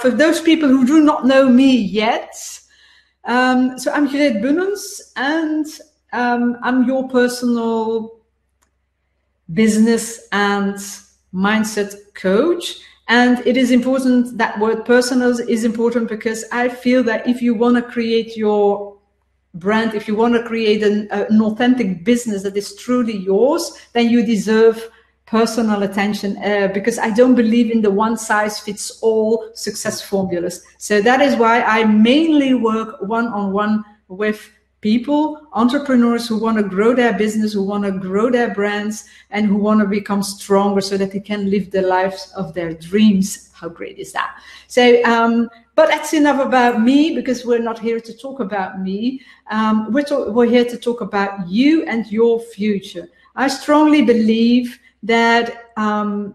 for those people who do not know me yet, so I'm Bunnens, and I'm your personal business and mindset coach. And it is important, that word personal is important, because I feel that if you want to create your brand, if you want to create an authentic business that is truly yours, then you deserve personal attention, because I don't believe in the one size fits all success formulas. So that is why I mainly work one-on-one with people, entrepreneurs who want to grow their business, who want to grow their brands, and who want to become stronger so that they can live the lives of their dreams. How great is that? So, but that's enough about me, because we're not here to talk about me. We're here to talk about you and your future. I strongly believe that, and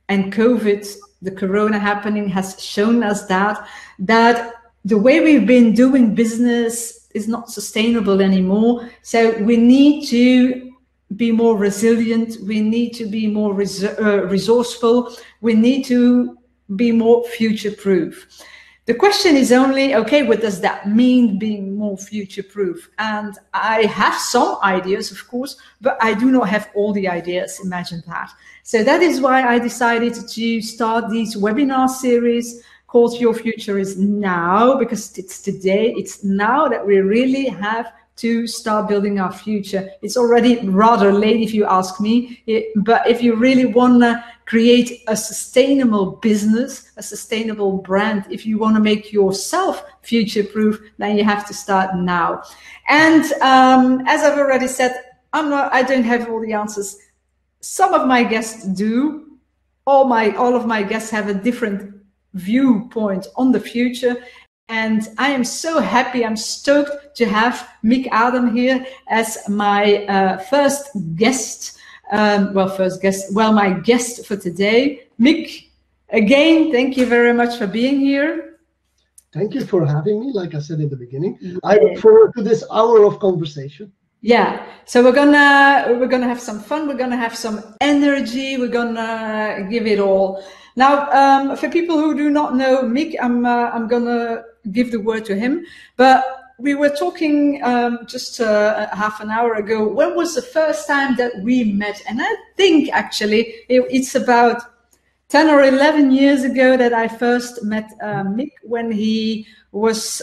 COVID, the corona happening, has shown us that the way we've been doing business is not sustainable anymore. So we need to be more resilient. We need to be more resourceful. We need to be more future-proof. The question is only, okay, what does that mean, being more future-proof? And I have some ideas, of course, but I do not have all the ideas. Imagine that. So that is why I decided to start these webinar series called Your Future is Now, because it's today, it's now that we really have to start building our future. It's already rather late if you ask me, but if you really want to create a sustainable business, a sustainable brand, if you want to make yourself future-proof, then you have to start now. And as I've already said, I don't have all the answers. Some of my guests do. All of my guests have a different viewpoint on the future, and I am so happy, I'm stoked to have Mick Adam here as my first guest, my guest for today. Mick, again, thank you very much for being here. Thank you for having me. Like I said in the beginning, I look forward to this hour of conversation. Yeah, so we're gonna have some fun, we're gonna have some energy, we're gonna give it all. Now, for people who do not know Mick, I'm gonna give the word to him. But we were talking just half an hour ago. When was the first time that we met? And I think actually it's about 10 or 11 years ago that I first met Mick, when he was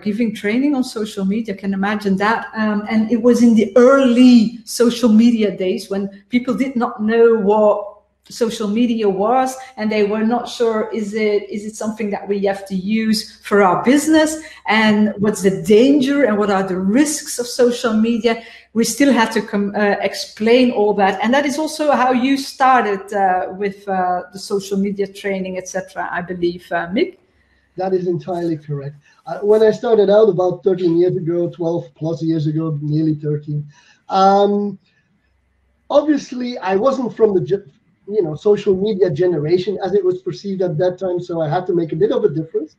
giving training on social media. I can imagine that. And it was in the early social media days when people did not know what social media was, and they were not sure, is it something that we have to use for our business, and what's the danger and what are the risks of social media. We still had to explain all that, and that is also how you started with the social media training, etc., I believe, Mick. That is entirely correct. When I started out about 13 years ago, 12 plus years ago, nearly 13, obviously I wasn't from the social media generation as it was perceived at that time, so I had to make a bit of a difference.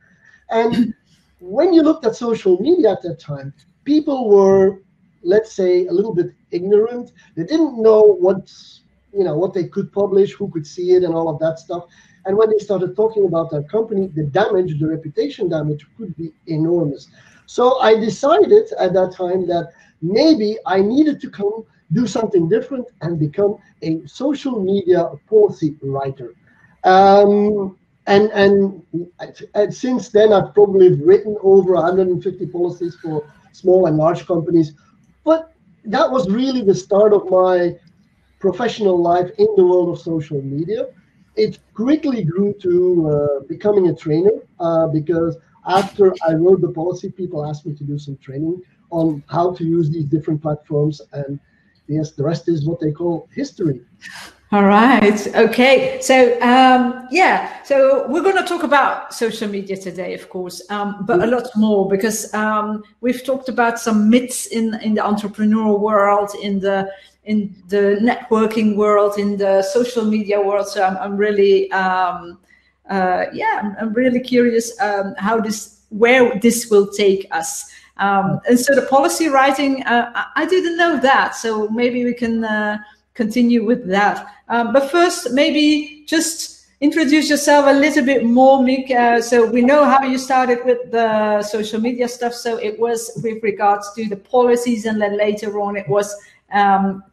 And when you looked at social media at that time, people were, let's say, a little bit ignorant. They didn't know what they could publish, who could see it, and all of that stuff. And when they started talking about their company, the damage, the reputation damage, could be enormous. So I decided at that time that maybe I needed to do something different and become a social media policy writer. And since then, I've probably written over 150 policies for small and large companies. But that was really the start of my professional life in the world of social media. It quickly grew to becoming a trainer, because after I wrote the policy, people asked me to do some training on how to use these different platforms, and yes, the rest is what they call history. All right. Okay. So, so we're going to talk about social media today, of course, but a lot more, because we've talked about some myths in the entrepreneurial world, in the networking world, in the social media world. So I'm really, I'm really curious where this will take us. And so the policy writing, I didn't know that. So maybe we can continue with that. But first, maybe just introduce yourself a little bit more, Mick. So we know how you started with the social media stuff. So it was with regards to the policies, and then later on it was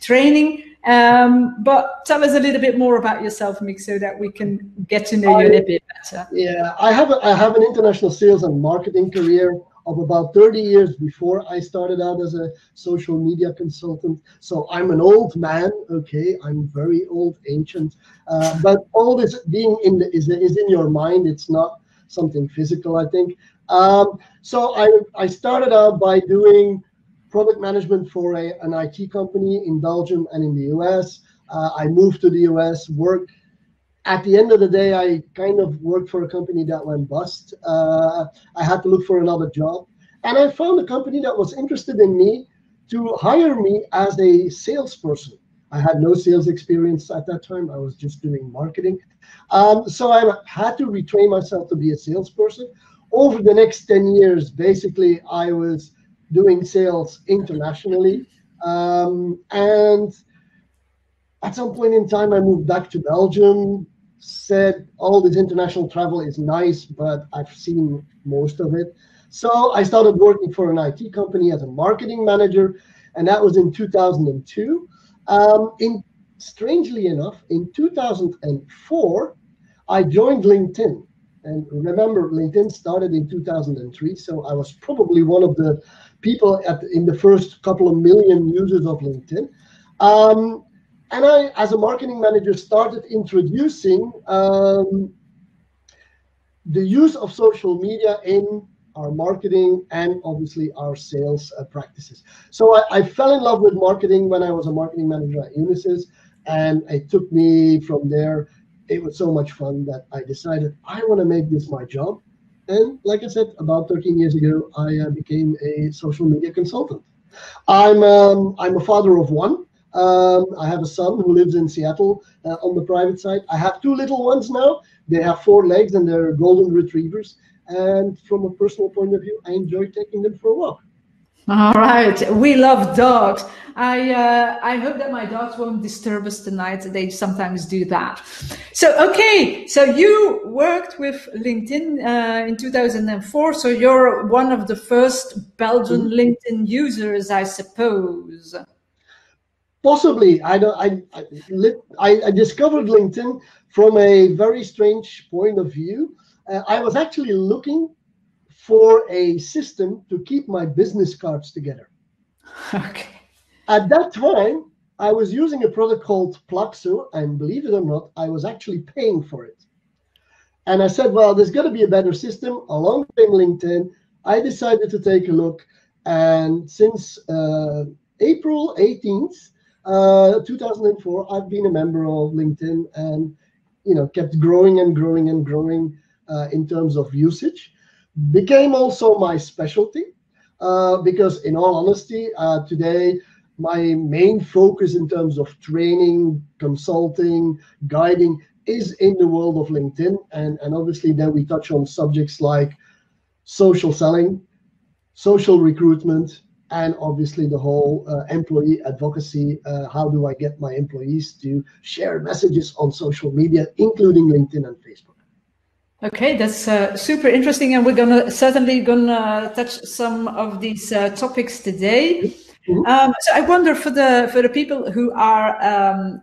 training. But tell us a little bit more about yourself, Mick, so that we can get to know you a little bit better. Yeah, I have an international sales and marketing career of about 30 years before I started out as a social media consultant. So I'm an old man, okay? I'm very old, ancient. But old is being is in your mind. It's not something physical, I think. So I started out by doing product management for an IT company in Belgium and in the US. I moved to the US, worked. At the end of the day, I kind of worked for a company that went bust. I had to look for another job. And I found a company that was interested in me to hire me as a salesperson. I had no sales experience at that time. I was just doing marketing. So I had to retrain myself to be a salesperson. Over the next 10 years, basically, I was doing sales internationally. And at some point in time, I moved back to Belgium, said all this international travel is nice, but I've seen most of it. So I started working for an IT company as a marketing manager, and that was in 2002. Strangely enough, in 2004, I joined LinkedIn. And remember, LinkedIn started in 2003, so I was probably one of the people in the first couple of million users of LinkedIn. And I, as a marketing manager, started introducing the use of social media in our marketing and obviously our sales practices. So I fell in love with marketing when I was a marketing manager at Unisys, and it took me from there. It was so much fun that I decided I want to make this my job. And like I said, about 13 years ago, I became a social media consultant. I'm a father of one. I have a son who lives in Seattle on the private side. I have two little ones now. They have 4 legs and they're golden retrievers. And from a personal point of view, I enjoy taking them for a walk. All right. We love dogs. I hope that my dogs won't disturb us tonight. They sometimes do that. So, okay. So you worked with LinkedIn in 2004. So you're one of the first Belgian LinkedIn users, I suppose. Possibly. I discovered LinkedIn from a very strange point of view. I was actually looking for a system to keep my business cards together. Okay. At that time, I was using a product called Plaxo, and believe it or not, I was actually paying for it. And I said, well, there's got to be a better system. Along came LinkedIn. I decided to take a look. And since April 18th, 2004, I've been a member of LinkedIn and, kept growing and growing and growing in terms of usage. Became also my specialty because, in all honesty, today, my main focus in terms of training, consulting, guiding is in the world of LinkedIn. And obviously, then we touch on subjects like social selling, social recruitment, and obviously the whole employee advocacy. How do I get my employees to share messages on social media, including LinkedIn and Facebook? Okay, that's super interesting, and we're certainly gonna touch some of these topics today. So I wonder, for the people who are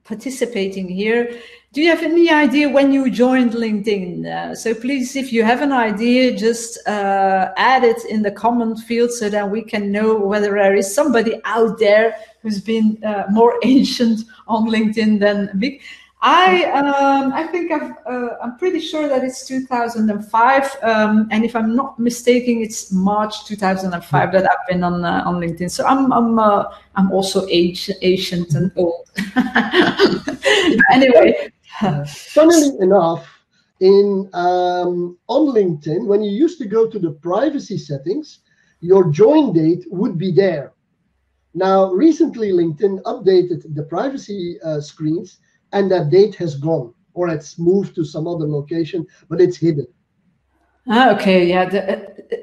participating here, do you have any idea when you joined LinkedIn? So please, if you have an idea, just add it in the comment field so that we can know whether there is somebody out there who's been more ancient on LinkedIn than me. I think I'm pretty sure that it's 2005, and if I'm not mistaken, it's March 2005 that I've been on LinkedIn. So I'm also ancient and old. Anyway, funnily enough, on LinkedIn, when you used to go to the privacy settings, your join date would be there. Now, recently, LinkedIn updated the privacy screens, and that date has gone, or it's moved to some other location, but it's hidden. Okay, yeah.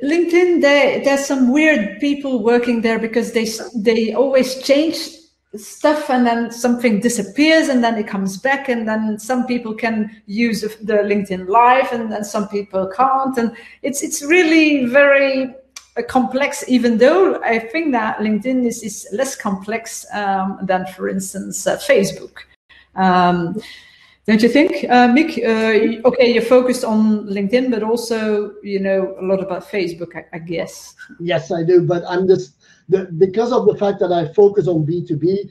LinkedIn, there's some weird people working there because they always change stuff, and then something disappears, and then it comes back, and then some people can use the LinkedIn Live, and then some people can't, and it's really very complex, even though I think that LinkedIn is less complex than, for instance, Facebook. Don't you think, Mick? Okay, you're focused on LinkedIn, but also you know a lot about Facebook, I guess. Yes, I do, but I'm just because of the fact that I focus on B2B,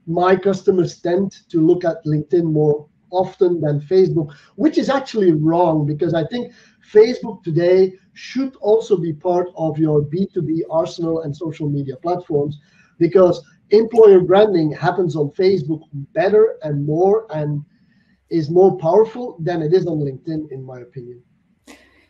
my customers tend to look at LinkedIn more often than Facebook, which is actually wrong, because I think Facebook today should also be part of your B2B arsenal and social media platforms, because employer branding happens on Facebook better and more, and is more powerful than it is on LinkedIn, in my opinion.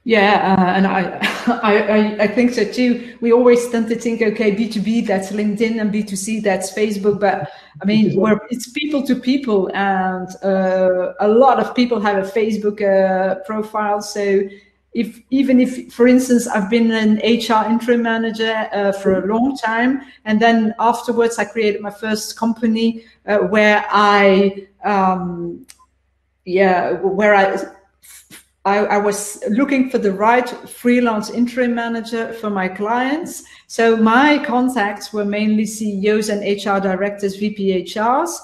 Yeah, and I think so too. We always tend to think, okay, B2B, that's LinkedIn, and B2C, that's Facebook. But I mean, it's people to people, and a lot of people have a Facebook profile. So even if, for instance, I've been an HR interim manager for a long time, and then afterwards I created my first company where I was looking for the right freelance interim manager for my clients. So my contacts were mainly CEOs and HR directors, VP HRs,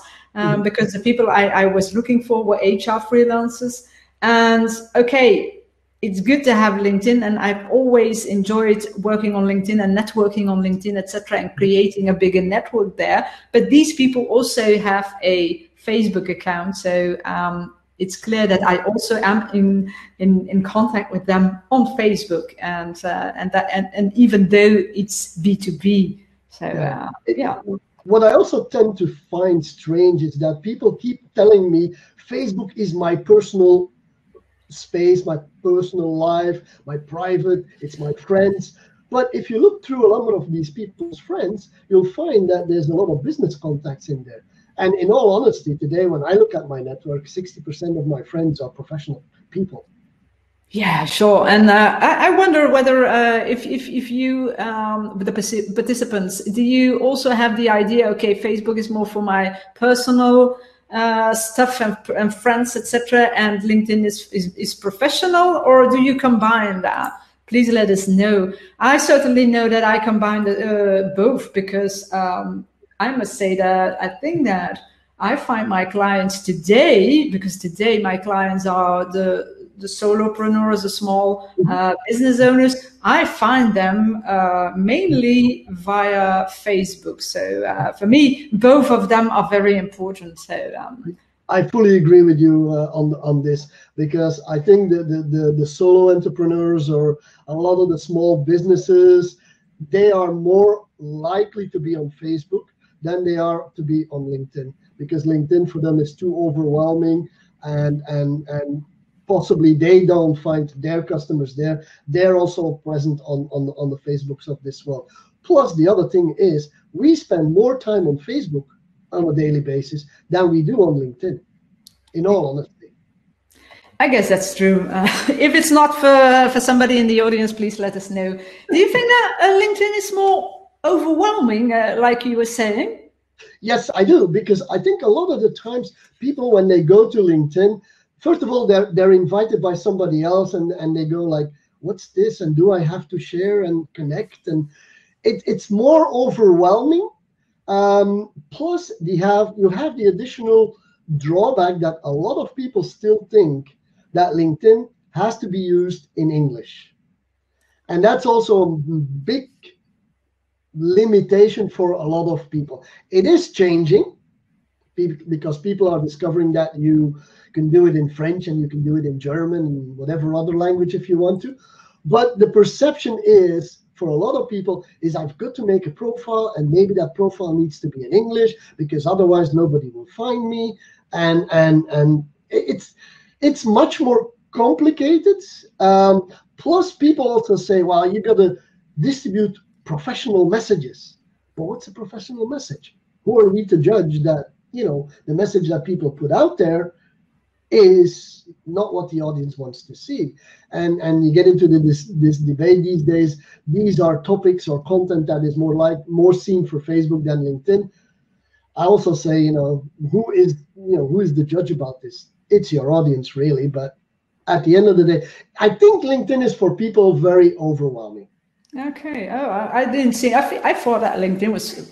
because the people I was looking for were HR freelancers. And okay, it's good to have LinkedIn, and I've always enjoyed working on LinkedIn and networking on LinkedIn, etc., and creating a bigger network there. But these people also have a Facebook account, so it's clear that I also am in contact with them on Facebook, and even though it's B2B, so yeah. What I also tend to find strange is that people keep telling me Facebook is my personal space, my personal life, my private, it's my friends. But if you look through a lot of these people's friends, you'll find that there's a lot of business contacts in there. And in all honesty, today, when I look at my network, 60% of my friends are professional people. Yeah, sure. And I wonder whether if you, the participants, do you also have the idea, okay, Facebook is more for my personal stuff and friends, etc., and LinkedIn is professional, or do you combine that? Please let us know. I certainly know that I combine both, because I must say that I think that I find my clients today, because today my clients are the solopreneurs, the small business owners, I find them mainly via Facebook. So for me, both of them are very important. So I fully agree with you on this, because I think the solo entrepreneurs or a lot of the small businesses, they are more likely to be on Facebook than they are to be on LinkedIn, because LinkedIn for them is too overwhelming, and possibly they don't find their customers there. They're also present on the Facebooks of this world. Plus, the other thing is, we spend more time on Facebook on a daily basis than we do on LinkedIn, in all honesty. I guess that's true. If it's not for somebody in the audience, please let us know. Do you think that LinkedIn is more overwhelming, like you were saying? Yes, I do, because I think a lot of the times people, when they go to LinkedIn, first of all, they're invited by somebody else, and they go like, what's this, and do I have to share and connect? And it's more overwhelming. Plus, you have the additional drawback that a lot of people still think that LinkedIn has to be used in English. And that's also a big limitation for a lot of people. It is changing, because people are discovering that you can do it in French, and you can do it in German, and whatever other language if you want to. But the perception is, for a lot of people, is I've got to make a profile, and maybe that profile needs to be in English, because otherwise nobody will find me. And it's much more complicated. Plus, people also say, well, you got to distribute professional messages. But what's a professional message? Who are we to judge that, the message that people put out there is not what the audience wants to see? And you get into this debate these days. These are topics or content that is more seen for Facebook than LinkedIn. I also say, who is the judge about this? It's your audience, really. But at the end of the day, I think LinkedIn is for people very overwhelming. Okay. Oh, I didn't see. I thought that LinkedIn was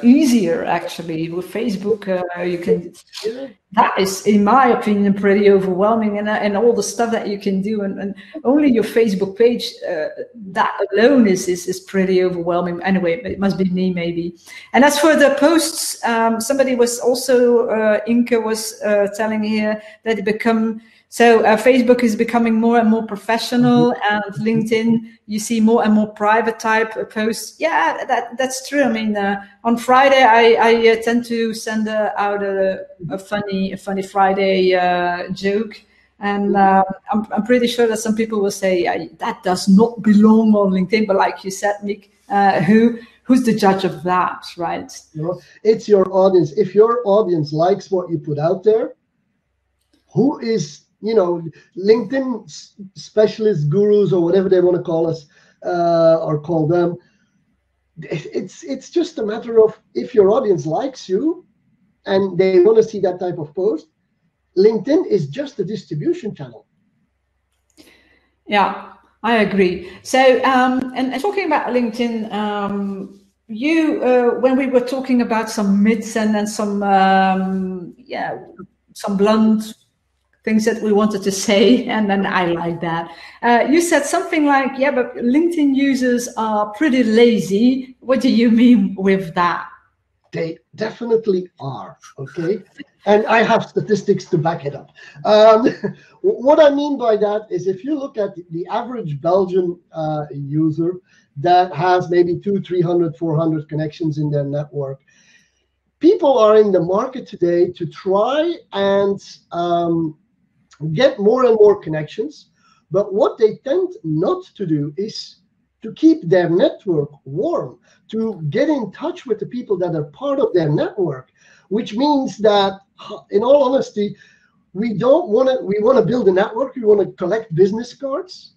easier actually. With Facebook, you can. Yeah. That is, in my opinion, pretty overwhelming, and all the stuff that you can do, and only your Facebook page, that alone is pretty overwhelming. Anyway, it must be me maybe. And as for the posts, somebody was also Inka was telling here that it become. So Facebook is becoming more and more professional, and LinkedIn, you see more and more private type posts. Yeah, that's true. I mean, on Friday, I tend to send out a funny Friday joke, and I'm pretty sure that some people will say that does not belong on LinkedIn. But like you said, Nick, who's the judge of that, right? It's your audience. If your audience likes what you put out there, who is LinkedIn specialists, gurus, or whatever they want to call us, or call them. It's just a matter of, if your audience likes you and they want to see that type of post, LinkedIn is just a distribution channel. Yeah, I agree. So, and talking about LinkedIn, when we were talking about some myths and some blunt things that we wanted to say, and then I like that. You said something like, yeah, but LinkedIn users are pretty lazy. What do you mean with that? They definitely are, okay? And I have statistics to back it up. What I mean by that is, if you look at the average Belgian user that has maybe 200, 300, 400 connections in their network, people are in the market today to try and get more and more connections, but what they tend not to do is to keep their network warm, to get in touch with the people that are part of their network, which means that, in all honesty, we want to build a network, we want to collect business cards,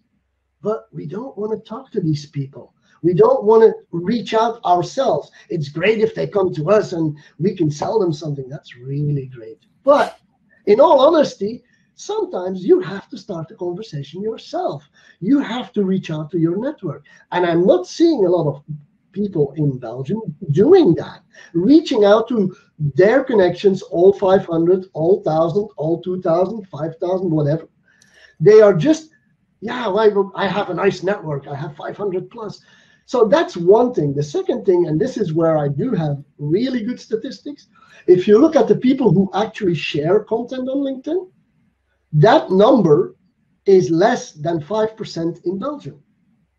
but we don't want to talk to these people. We don't want to reach out ourselves. It's great if they come to us and we can sell them something. That's really great. But in all honesty, sometimes you have to start the conversation yourself. You have to reach out to your network. And I'm not seeing a lot of people in Belgium doing that, reaching out to their connections, all 500, all 1,000, all 2,000, 5,000, whatever. They are just, I have a nice network. I have 500 plus. So that's one thing. The second thing, and this is where I do have really good statistics, if you look at the people who actually share content on LinkedIn, that number is less than 5% in Belgium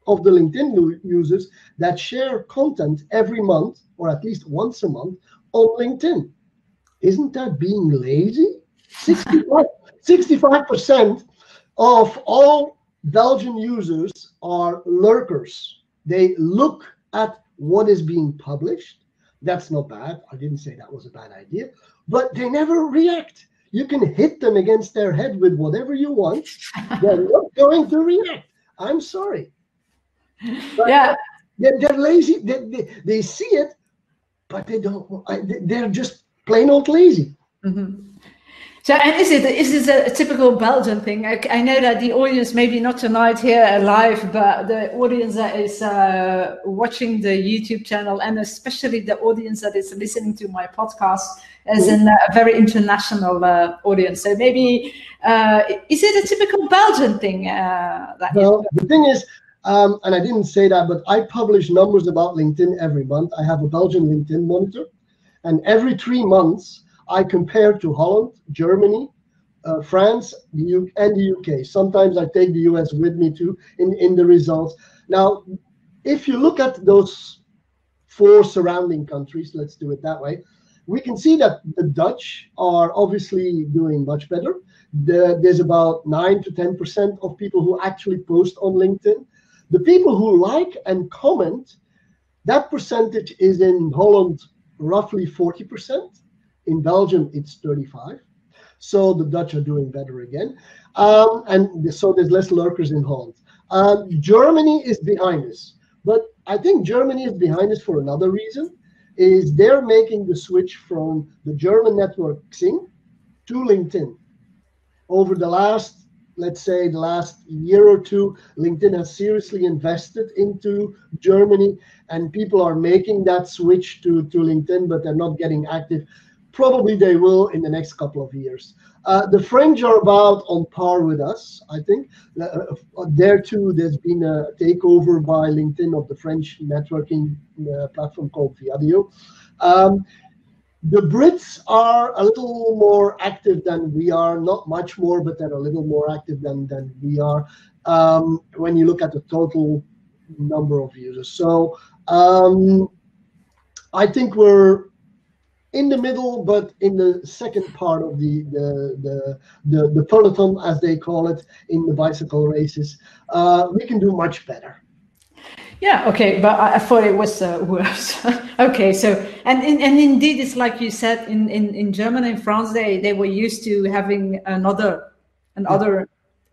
of the LinkedIn users that share content every month, or at least once a month, on LinkedIn. Isn't that being lazy? 65% of all Belgian users are lurkers. They look at what is being published. That's not bad. I didn't say that was a bad idea, but they never react. You can hit them against their head with whatever you want. They're not going to react. I'm sorry. But yeah, they're lazy. They see it, but they don't. They're just plain old lazy. Mm-hmm. So, and is this a typical Belgian thing? I know that the audience, maybe not tonight here live, but the audience that is watching the YouTube channel, and especially the audience that is listening to my podcast, is a very international audience. So maybe, is it a typical Belgian thing? Well, the thing is, and I didn't say that, but I publish numbers about LinkedIn every month. I have a Belgian LinkedIn monitor, and every 3 months, I compare to Holland, Germany, France, and the UK. Sometimes I take the US with me too in the results. Now, if you look at those 4 surrounding countries, let's do it that way, we can see that the Dutch are obviously doing much better. There's about 9 to 10% of people who actually post on LinkedIn. The people who like and comment, that percentage is in Holland roughly 40%. In Belgium, it's 35%. So the Dutch are doing better again. And so there's less lurkers in Holland. Germany is behind us. But I think Germany is behind us for another reason. is they're making the switch from the German network Xing to LinkedIn. Over the last, let's say, the last year or two, LinkedIn has seriously invested into Germany, and people are making that switch to LinkedIn, but they're not getting active. Probably they will in the next couple of years. The French are about on par with us, I think. There too, there's been a takeover by LinkedIn of the French networking platform called Viadio. The Brits are a little more active than we are, not much more, but they're a little more active than we are when you look at the total number of users. So I think we're in the middle, but in the second part of the peloton, as they call it in the bicycle races, we can do much better. Yeah, okay, but I thought it was worse. Okay, so and indeed, it's like you said, in Germany and France, they were used to having another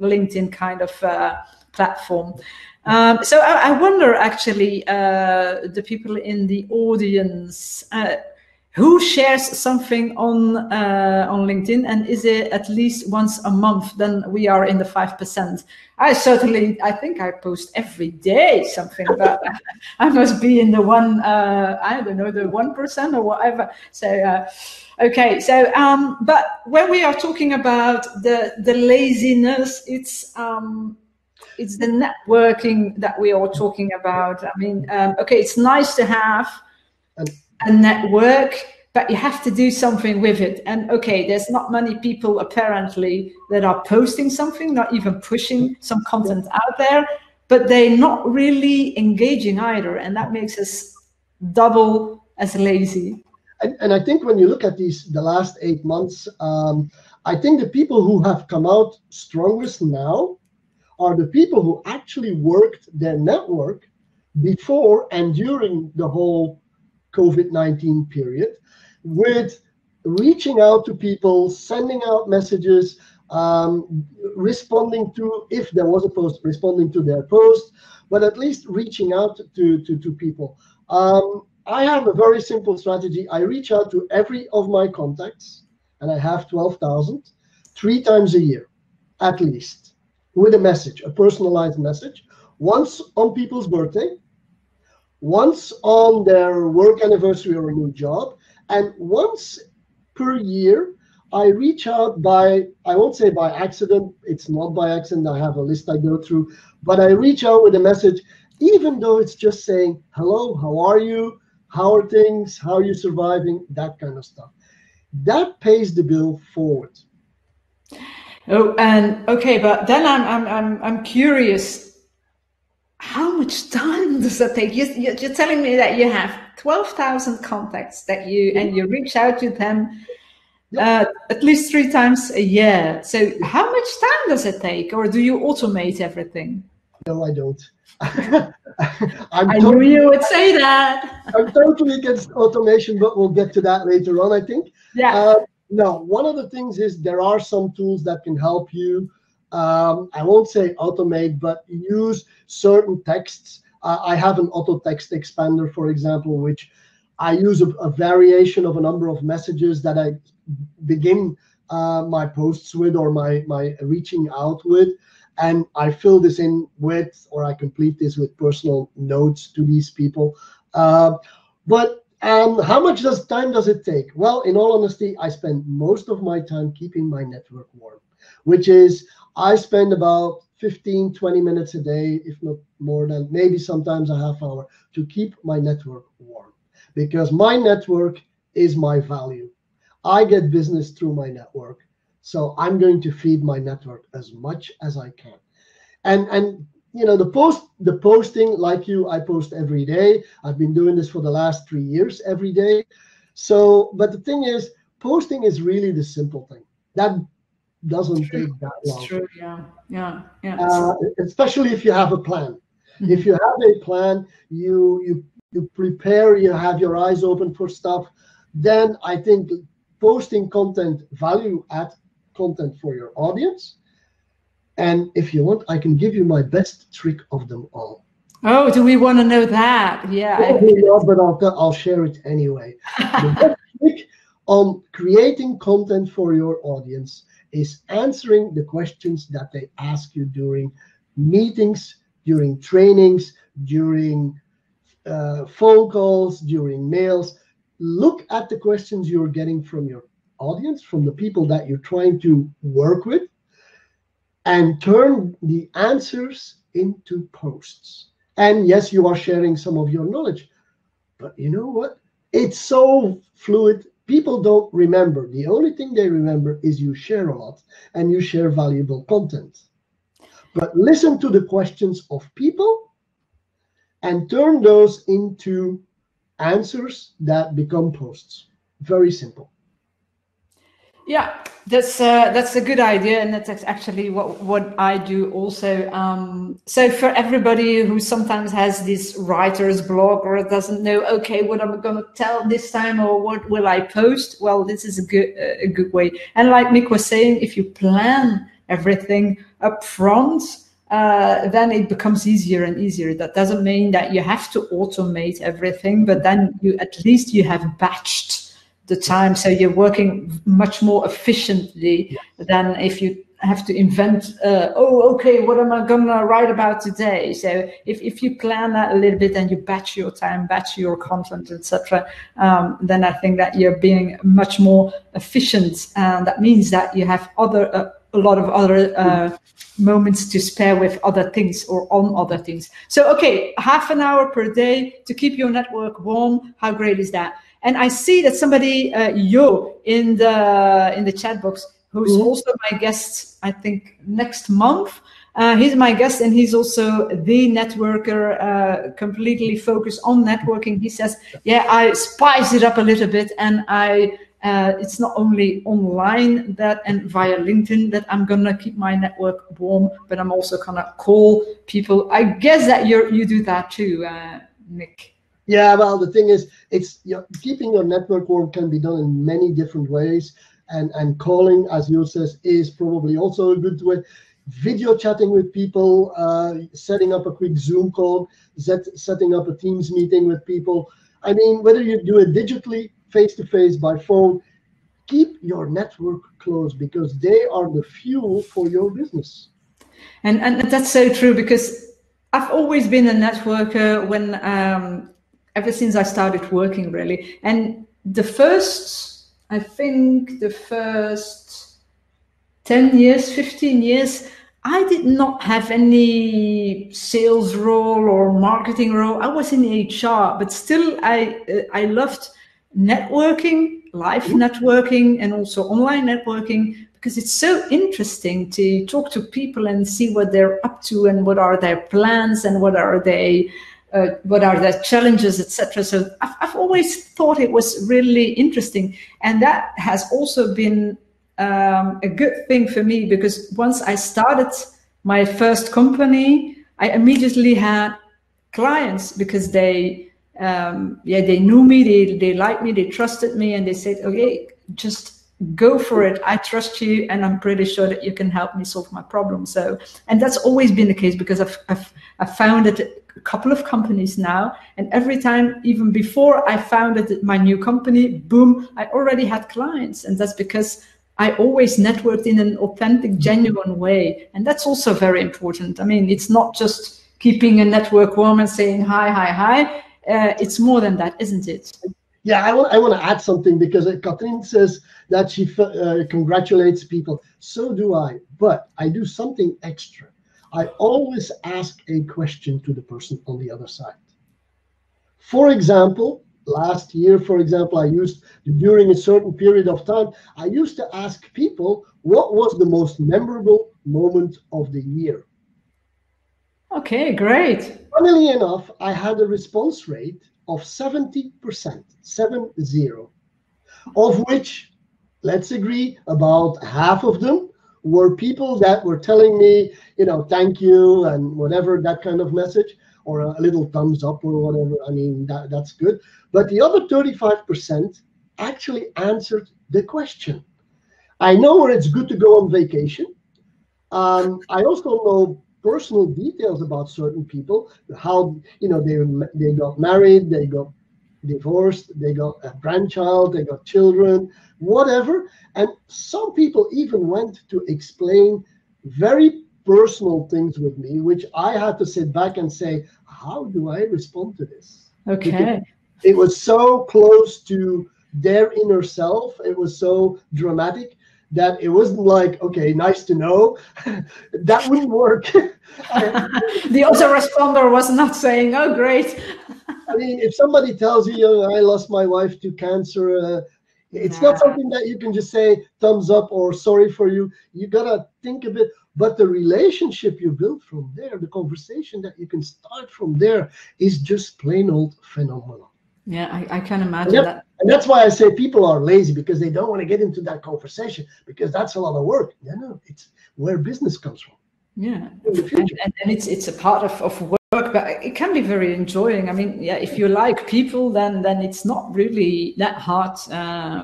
LinkedIn kind of platform. So I wonder actually, the people in the audience, who shares something on LinkedIn, and is it at least once a month? Then we are in the 5%. I think I post every day something, but I must be in the one, I don't know, the 1% or whatever. So, okay. So, but when we are talking about the laziness, it's the networking that we are talking about. I mean, okay, it's nice to have a network, but you have to do something with it. And okay, there's not many people apparently that are posting something, not even pushing some content out there, but they're not really engaging either. And that makes us double as lazy. And I think when you look at the last 8 months, I think the people who have come out strongest now are the people who actually worked their network before and during the whole COVID-19 period, with reaching out to people, sending out messages, responding to, if there was a post, responding to their post, but at least reaching out to people. I have a very simple strategy. I reach out to every of my contacts, and I have 12,000, 3 times a year, at least, with a message, a personalized message, once on people's birthday, once on their work anniversary or a new job, and once per year, I reach out by, I won't say by accident, it's not by accident, I have a list I go through, but I reach out with a message, even though it's just saying, hello, how are you? How are things? How are you surviving? That kind of stuff. That pays the bill forward. Oh, and okay, but then I'm curious. How much time does that take? You're telling me that you have 12,000 contacts that and you reach out to them at least 3 times a year. So how much time does it take, or do you automate everything? No, I don't. I knew you would say that. I'm totally against automation, but we'll get to that later on, I think. Yeah. No, one of the things is there are some tools that can help you. I won't say automate, but use certain texts. I have an auto text expander, for example, which I use a variation of a number of messages that I begin my posts with, or my reaching out with. And I fill this in with, or I complete this with personal notes to these people. But how much time does it take? Well, in all honesty, I spend most of my time keeping my network warm, which is I spend about 15, 20 minutes a day, if not more than, maybe sometimes a half hour, to keep my network warm. Because my network is my value. I get business through my network. So I'm going to feed my network as much as I can. And you know, the posting, like you, I post every day. I've been doing this for the last 3 years every day. So, but the thing is, posting is really the simple thing. That doesn't take that long. It's true, yeah. Especially if you have a plan. Mm-hmm. If you have a plan, you prepare, you have your eyes open for stuff, then I think posting content, value add content for your audience. And if you want, I can give you my best trick of them all. Oh, do we want to know that? Yeah, Probably not, but I'll share it anyway. The best trick on creating content for your audience is answering the questions that they ask you during meetings, during trainings, during phone calls, during mails. Look at the questions you're getting from your audience, from the people that you're trying to work with, and turn the answers into posts. And yes, you are sharing some of your knowledge, but you know what? It's so fluid. People don't remember. The only thing they remember is you share a lot and you share valuable content. But listen to the questions of people and turn those into answers that become posts. Very simple. Yeah, that's a good idea, and that's actually what I do also. So for everybody who sometimes has this writer's block or doesn't know, okay, what am I going to tell this time, or what will I post? Well, this is a good way. And like Mick was saying, if you plan everything up front, then it becomes easier and easier. That doesn't mean that you have to automate everything, but then at least you have batched the time, so you're working much more efficiently than if you have to invent, okay, what am I gonna write about today? So if you plan that a little bit and you batch your time, batch your content, etc., then I think that you're being much more efficient, and that means that you have a lot of other moments to spare with other things or on other things. So okay, half an hour per day to keep your network warm. How great is that? And I see that somebody, Yo, in the chat box, who's also my guest, I think, next month. He's my guest, and he's also the networker, completely focused on networking. He says, yeah, I spice it up a little bit, and it's not only online and via LinkedIn that I'm gonna keep my network warm, but I'm also gonna call people. I guess that you do that too, Nick. Yeah, well, the thing is, keeping your network warm can be done in many different ways, and calling, as you says, is probably also a good way. Video chatting with people, setting up a quick Zoom call, setting up a Teams meeting with people. I mean, whether you do it digitally, face-to-face, by phone, keep your network close, because they are the fuel for your business. And that's so true, because I've always been a networker when ever since I started working, really. And I think the first 10 years, 15 years, I did not have any sales role or marketing role. I was in HR, but still I loved networking, live networking, and also online networking, because it's so interesting to talk to people and see what they're up to and what are their plans and what are their challenges, etc. So I've always thought it was really interesting, and that has also been a good thing for me, because once I started my first company, I immediately had clients, because they knew me, they liked me, they trusted me, and they said, okay, just go for it. I trust you, and I'm pretty sure that you can help me solve my problem. So, and that's always been the case, because I've founded a couple of companies now, and every time, even before I founded my new company, boom, I already had clients, and that's because I always networked in an authentic, genuine way, and that's also very important. I mean, it's not just keeping a network warm and saying hi. It's more than that, isn't it? Yeah, I want to add something, because Katrien says that she congratulates people. So do I, but I do something extra. I always ask a question to the person on the other side. For example, last year, during a certain period of time, I used to ask people, what was the most memorable moment of the year? Okay, great. Funnily enough, I had a response rate of 70%, 70, of which, let's agree, about half of them were people that were telling me, thank you and whatever, that kind of message, or a little thumbs up or whatever. I mean, that's good. But the other 35% actually answered the question. I know where it's good to go on vacation. I also know personal details about certain people, how, you know, they got married, they got divorced, they got a grandchild, they got children, whatever. And some people even went to explain very personal things with me, which I had to sit back and say, how do I respond to this? Okay. Because it was so close to their inner self. It was so dramatic that it wasn't like, okay, nice to know. That wouldn't work. The autoresponder was not saying, oh, great. I mean, if somebody tells you, I lost my wife to cancer, it's not something that you can just say thumbs up or sorry for you. You got to think a bit. But the relationship you build from there, the conversation that you can start from there is just plain old phenomenal. Yeah, I can imagine that. And that's why I say people are lazy, because they don't want to get into that conversation, because that's a lot of work. No, it's where business comes from. Yeah, in the future. And it's a part of work, but it can be very enjoying. I mean, yeah, if you like people, then it's not really that hard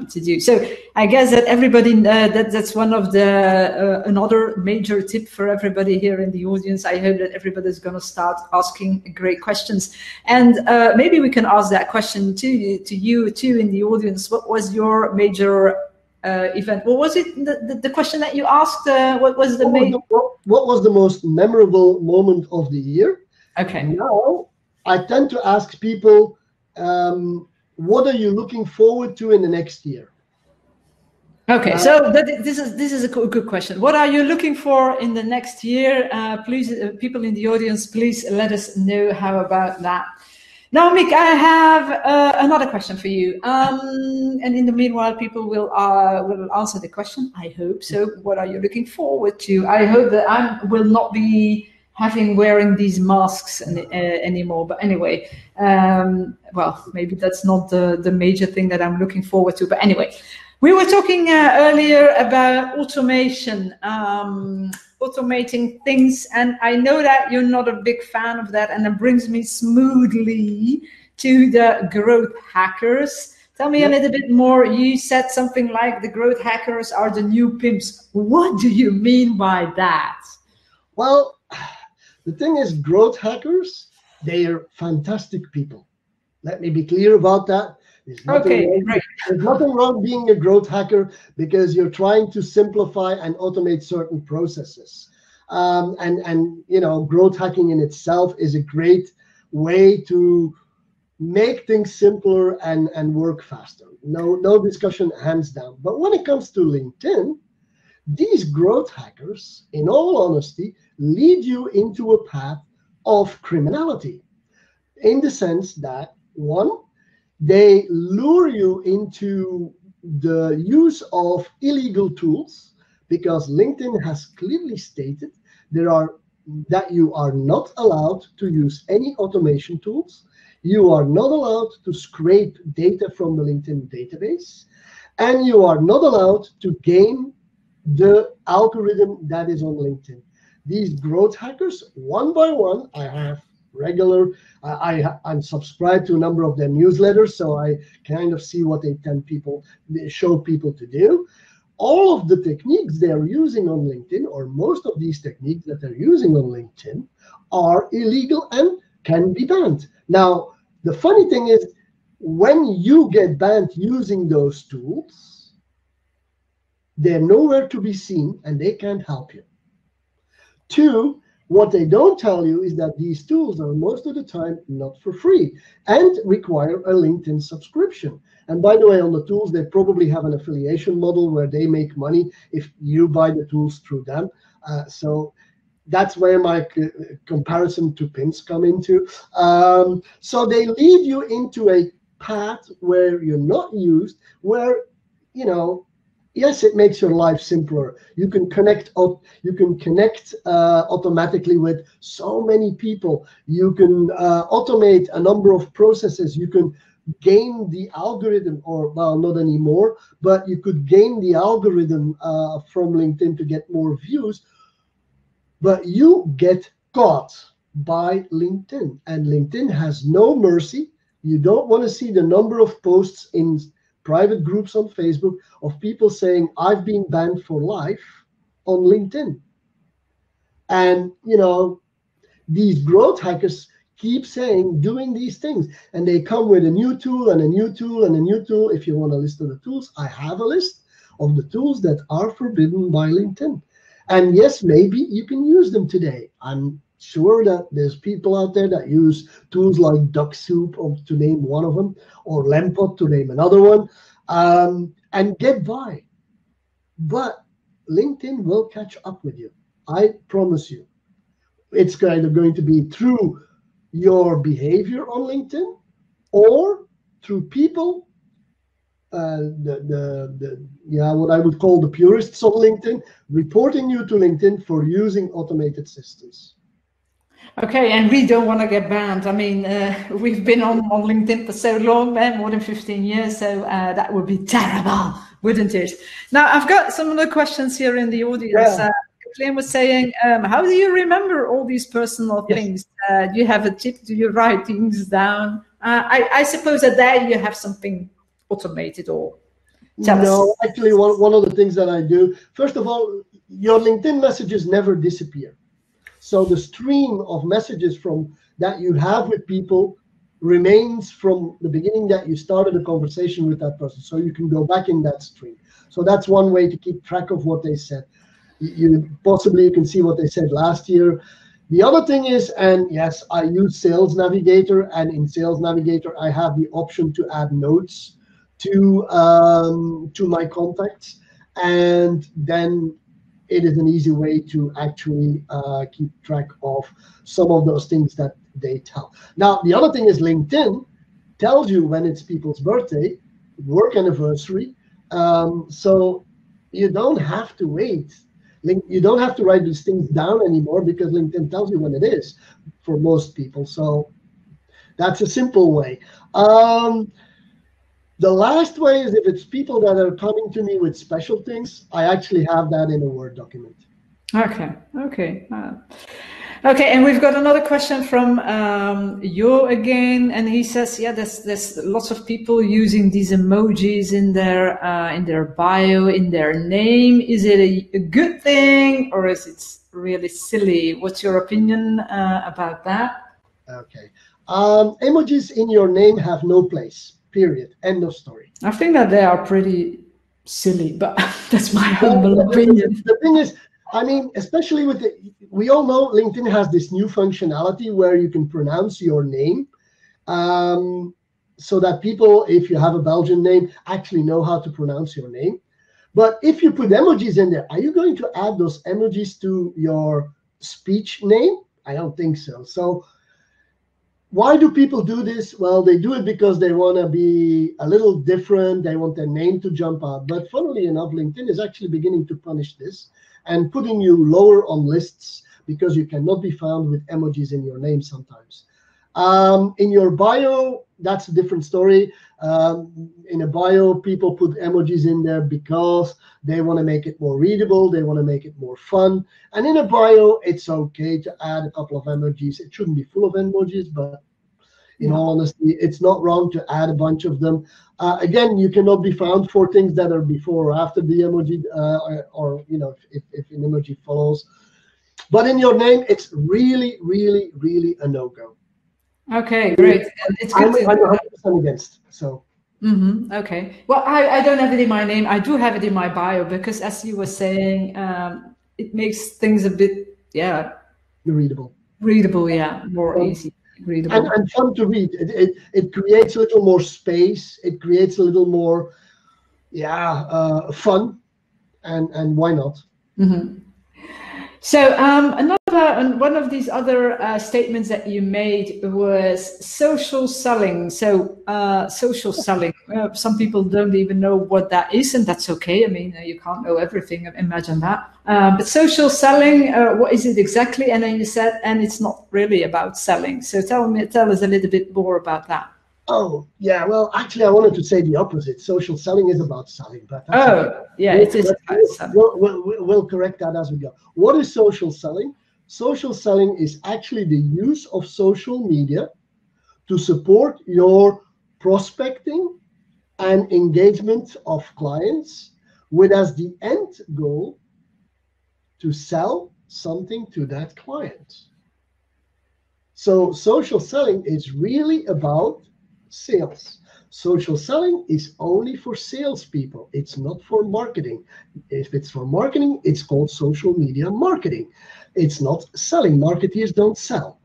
to do. So I guess that everybody that's one of the another major tip for everybody here in the audience. I hope that everybody's going to start asking great questions, and maybe we can ask that question to you too in the audience. What was your major event? What was it? The question that you asked? What was the main? What was the most memorable moment of the year? Okay. Now I tend to ask people, what are you looking forward to in the next year? Okay, so this is a good question. What are you looking for in the next year? Please, people in the audience, please let us know how about that. Now, Mick, I have another question for you. And in the meanwhile, people will answer the question. I hope so. What are you looking forward to? I hope that I will not be wearing these masks anymore. But anyway, well, maybe that's not the major thing that I'm looking forward to. But anyway, we were talking earlier about automation. Automating things, and I know that you're not a big fan of that, and it brings me smoothly to the growth hackers. Tell me a little bit more. You said something like the growth hackers are the new pimps. What do you mean by that? Well, the thing is, growth hackers, they are fantastic people. Let me be clear about that. There's nothing wrong being a growth hacker, because you're trying to simplify and automate certain processes. And you know, growth hacking in itself is a great way to make things simpler and work faster. No discussion, hands down. But when it comes to LinkedIn, these growth hackers, in all honesty, lead you into a path of criminality, in the sense that, one, they lure you into the use of illegal tools, because LinkedIn has clearly stated that you are not allowed to use any automation tools. You are not allowed to scrape data from the LinkedIn database, and you are not allowed to game the algorithm that is on LinkedIn. These growth hackers, one by one, I have I'm subscribed to a number of their newsletters, so I kind of see what they show people to do. All of the techniques they're using on LinkedIn, or most of these techniques that they're using on LinkedIn, are illegal and can be banned. Now, the funny thing is, when you get banned using those tools, they're nowhere to be seen and they can't help you. Two, what they don't tell you is that these tools are most of the time not for free and require a LinkedIn subscription. And by the way, on the tools, they probably have an affiliation model where they make money if you buy the tools through them. So that's where my comparison to pimps come into. So they lead you into a path where you're not used, where, you know, yes, it makes your life simpler. You can connect automatically with so many people. You can automate a number of processes. You can game the algorithm, or, well, not anymore, but you could game the algorithm from LinkedIn to get more views. But you get caught by LinkedIn, and LinkedIn has no mercy. You don't want to see the number of posts in private groups on Facebook of people saying, I've been banned for life on LinkedIn. And these growth hackers keep saying, doing these things, and they come with a new tool and a new tool and a new tool. If you want a list of the tools, I have a list of the tools that are forbidden by LinkedIn. And yes, maybe you can use them today. I'm sure that there's people out there that use tools like Duck Soup, to name one of them, or Lempot to name another one, and get by. But LinkedIn will catch up with you. I promise you. It's kind of going to be through your behavior on LinkedIn, or through people, what I would call the purists on LinkedIn, reporting you to LinkedIn for using automated systems. Okay, and we don't want to get banned. I mean, we've been on LinkedIn for so long, man, more than 15 years, so that would be terrible, wouldn't it? Now, I've got some other questions here in the audience. Yeah. Kathleen was saying, how do you remember all these personal things? Do you have a tip? Do you write things down? I suppose that there you have something automated, or tell us. Actually, one of the things that I do, first of all, your LinkedIn messages never disappear. So the stream of messages that you have with people remains from the beginning that you started a conversation with that person. So you can go back in that stream. So that's one way to keep track of what they said. You can see what they said last year. The other thing is, and yes, I use Sales Navigator, and in Sales Navigator, I have the option to add notes to my contacts, and then it is an easy way to actually keep track of some of those things that they tell. Now, the other thing is LinkedIn tells you when it's people's birthday, work anniversary, so you don't have to wait. You don't have to write these things down anymore, because LinkedIn tells you when it is for most people. So that's a simple way. The last way is if it's people that are coming to me with special things, I actually have that in a Word document. Okay. Okay, and we've got another question from Yo again, and he says, yeah, there's lots of people using these emojis in their bio, in their name. Is it a good thing, or is it really silly? What's your opinion about that? Okay, emojis in your name have no place. Period. End of story. I think that they are pretty silly, but that's my humble opinion. The thing is, I mean, especially we all know LinkedIn has this new functionality where you can pronounce your name, so that people, if you have a Belgian name, actually know how to pronounce your name. But if you put emojis in there, are you going to add those emojis to your speech name? I don't think so. So why do people do this? Well, they do it because they want to be a little different. They want their name to jump out. But funnily enough, LinkedIn is actually beginning to punish this and putting you lower on lists because you cannot be found with emojis in your name sometimes. In your bio, that's a different story. In a bio, people put emojis in there because they want to make it more readable. They want to make it more fun. And in a bio, it's okay to add a couple of emojis. It shouldn't be full of emojis, but in all honesty, it's not wrong to add a bunch of them. Again, you cannot be found for things that are before or after the emoji, or if an emoji follows. But in your name, it's really, really, really a no-go. Okay, great. It's good. I'm 100% against. So. Okay. Well, I don't have it in my name. I do have it in my bio because, as you were saying, it makes things a bit, readable. Readable, more easy. Readable. And fun to read. It creates a little more space. It creates a little more, fun, and why not? So one of these other statements that you made was social selling. So social selling, some people don't even know what that is, and that's okay. I mean, you can't know everything, imagine that. But social selling, what is it exactly? And then you said, and it's not really about selling. So tell us a little bit more about that. Oh, yeah. Well, actually, I wanted to say the opposite. Social selling is about selling. But it is about selling. We'll correct that as we go. What is social selling? Social selling is actually the use of social media to support your prospecting and engagement of clients with as the end goal to sell something to that client. So social selling is really about sales. Social selling is only for salespeople. It's not for marketing. If it's for marketing, it's called social media marketing. It's not selling. Marketeers don't sell,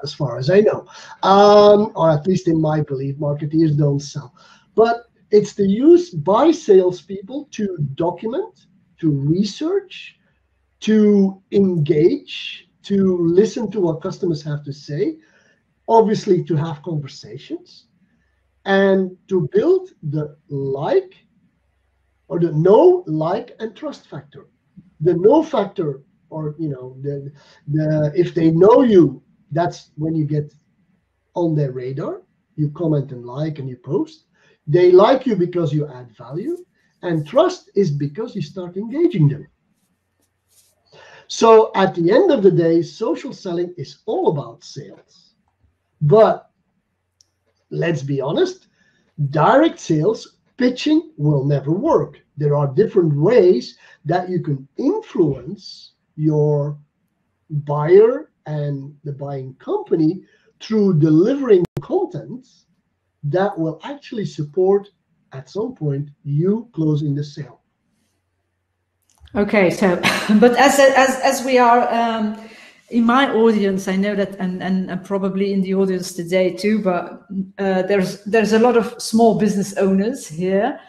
as far as I know. Or at least in my belief, marketeers don't sell. But it's the use by salespeople to document, to research, to engage, to listen to what customers have to say, obviously to have conversations, and to build the like, or the know, like, and trust factor. The know factor, or the if they know you, that's when you get on their radar. You comment and like and you post. They like you because you add value, and trust is because you start engaging them. So at the end of the day, social selling is all about sales. But let's be honest, direct sales, pitching will never work. There are different ways that you can influence your buyer and the buying company through delivering content that will actually support, at some point, you closing the sale. Okay, so, but as we are in my audience, I know that, and probably in the audience today too, but there's a lot of small business owners here,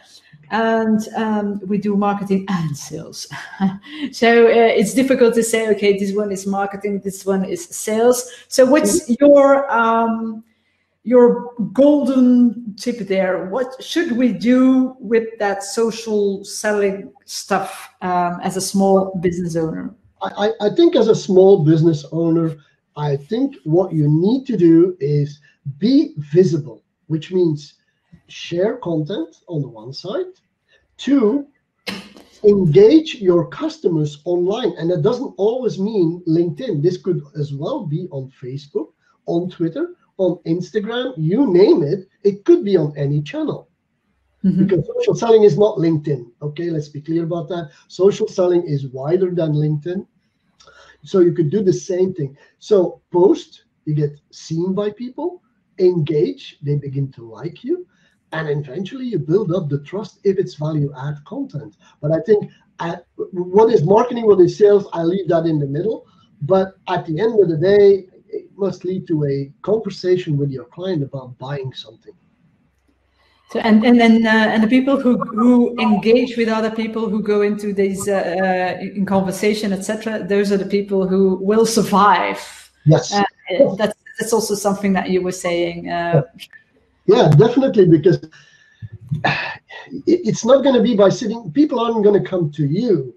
and we do marketing and sales. So it's difficult to say, okay, this one is marketing, this one is sales. So what's your golden tip there? What should we do with that social selling stuff as a small business owner? I think as a small business owner, I think what you need to do is be visible, which means share content on the one side. 2, engage your customers online. And that doesn't always mean LinkedIn. This could as well be on Facebook, on Twitter, on Instagram, you name it. It could be on any channel. Mm-hmm. Because social selling is not LinkedIn. Okay, let's be clear about that. Social selling is wider than LinkedIn. So you could do the same thing. So post, you get seen by people, engage, they begin to like you, and eventually you build up the trust if it's value add content. But I think what is marketing, what is sales, I leave that in the middle. But at the end of the day, it must lead to a conversation with your client about buying something. So and the people who engage with other people, who go into these in conversation, etc., those are the people who will survive. Yes, that's also something that you were saying. Yeah, definitely, because it's not going to be by sitting. People aren't going to come to you.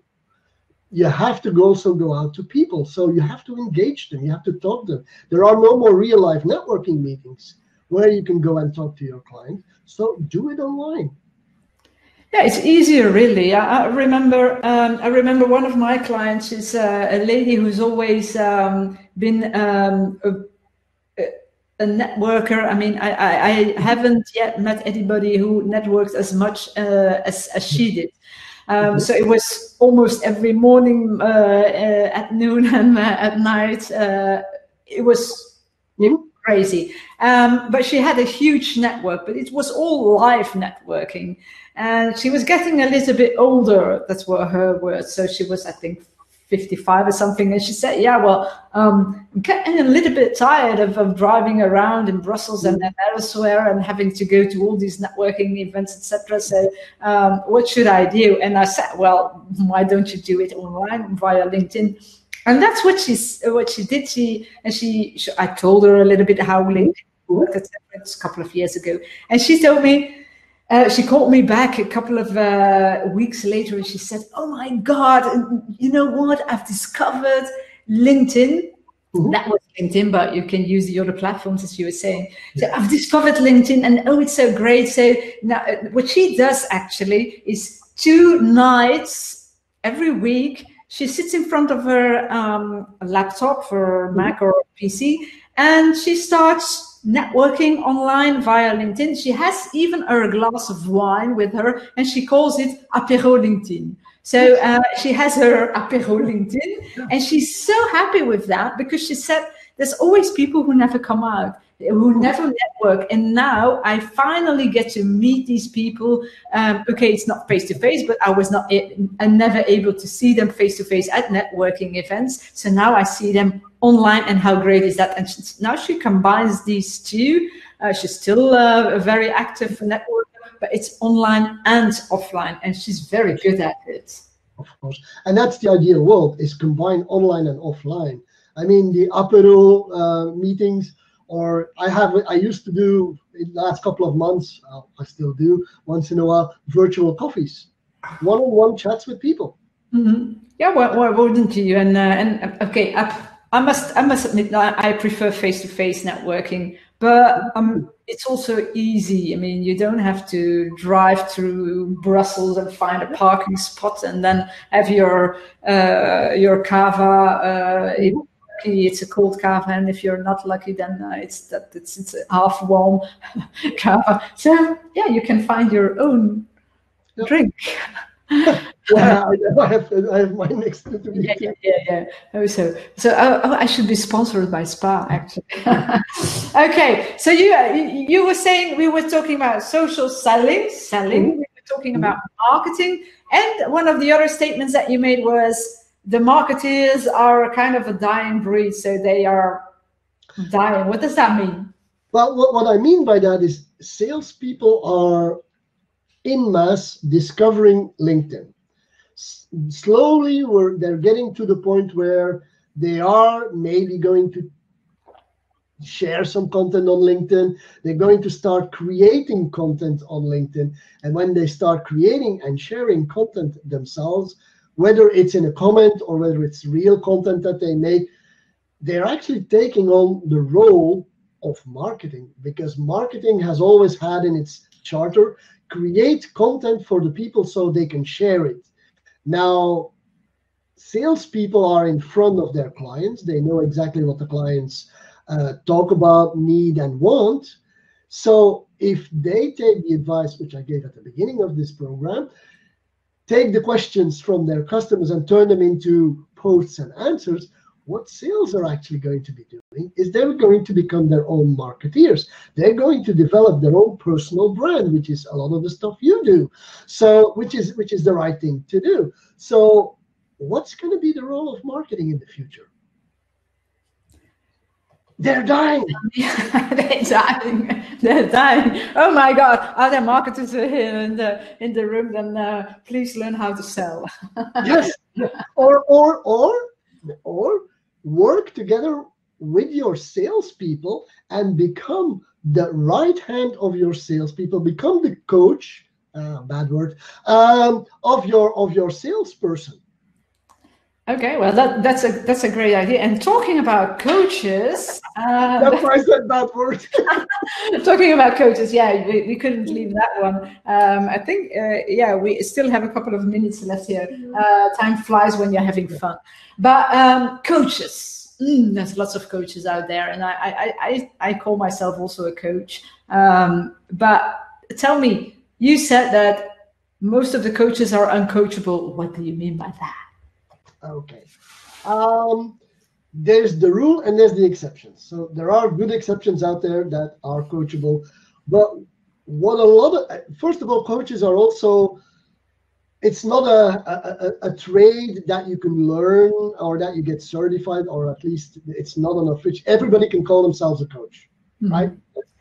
You have to also go out to people. So you have to engage them. You have to talk to them. There are no more real life networking meetings where you can go and talk to your client. So do it online. Yeah, it's easier, really. I remember one of my clients is a lady who's always been a networker. I mean, I haven't yet met anybody who networked as much as she did. So it was almost every morning, at noon, and at night. It was crazy. But she had a huge network, but it was all live networking. And she was getting a little bit older. That's what her words. So she was, I think, 55 or something. And she said, yeah, well, I'm getting a little bit tired of driving around in Brussels and elsewhere and having to go to all these networking events, etc. So what should I do? And I said, well, why don't you do it online via LinkedIn? And that's what she did. I told her a little bit how LinkedIn worked, etc. It's a couple of years ago. And she told me, she called me back a couple of weeks later, and she said, oh my God, you know what? I've discovered LinkedIn. That was LinkedIn, but you can use the other platforms, as you were saying. So I've discovered LinkedIn, and oh, it's so great. So now what she does actually is 2 nights every week. She sits in front of her laptop, her Mac or PC, and she starts networking online via LinkedIn. She has even her glass of wine with her, and she calls it apéro LinkedIn. So she has her apéro LinkedIn, and she's so happy with that because she said there's always people who never come out, who never network, and now I finally get to meet these people. Okay, it's not face to face, but I'm never able to see them face to face at networking events. So now I see them online, and how great is that? And now she combines these two. She's still a very active networker, but it's online and offline, and she's very good at it. Of course, and that's the ideal world, is combine online and offline. I mean, the apéro meetings, or I used to do in the last couple of months, I still do once in a while, virtual coffees, one-on-one chats with people. Mm-hmm. Yeah, why wouldn't you? And okay, I must admit that I prefer face-to-face networking, but it's also easy. I mean, you don't have to drive through Brussels and find a parking spot and then have your cava. It's a cold cava, and if you're not lucky, then it's a half warm cava. So yeah, you can find your own drink. Yeah, I have mine next to me. Yeah. Oh, so I should be sponsored by Spa, actually. Okay, so you were saying, we were talking about social selling. We were talking about marketing, and one of the other statements that you made was the marketeers are kind of a dying breed, so they are dying. What does that mean? Well, what I mean by that is salespeople are en masse discovering LinkedIn. Slowly, they're getting to the point where they are maybe going to share some content on LinkedIn. They're going to start creating content on LinkedIn. And when they start creating and sharing content themselves, whether it's in a comment or whether it's real content that they make, they're actually taking on the role of marketing, because marketing has always had in its charter, create content for the people so they can share it. Now, salespeople are in front of their clients. They know exactly what the clients talk about, need, and want. So if they take the advice, which I gave at the beginning of this program, take the questions from their customers and turn them into posts and answers, what sales are actually going to be doing is they're going to become their own marketeers. They're going to develop their own personal brand, which is a lot of the stuff you do. So, which is the right thing to do. So, what's going to be the role of marketing in the future? They're dying. They're dying. Oh my God! Are there marketers here in the room? Then please learn how to sell. Yes, or work together with your salespeople and become the right hand of your salespeople. Become the coach, bad word, of your salesperson. Okay, well that's a great idea. And talking about coaches, that's why I said bad word. Talking about coaches, yeah, we couldn't leave that one. I think, we still have a couple of minutes left here. Time flies when you're having fun. But coaches, there's lots of coaches out there, and I call myself also a coach. But tell me, you said that most of the coaches are uncoachable. What do you mean by that? Okay. There's the rule and there's the exceptions. So there are good exceptions out there that are coachable. But first of all, coaches are also, it's not a trade that you can learn or that you get certified, or at least it's not an official. Everybody can call themselves a coach, right?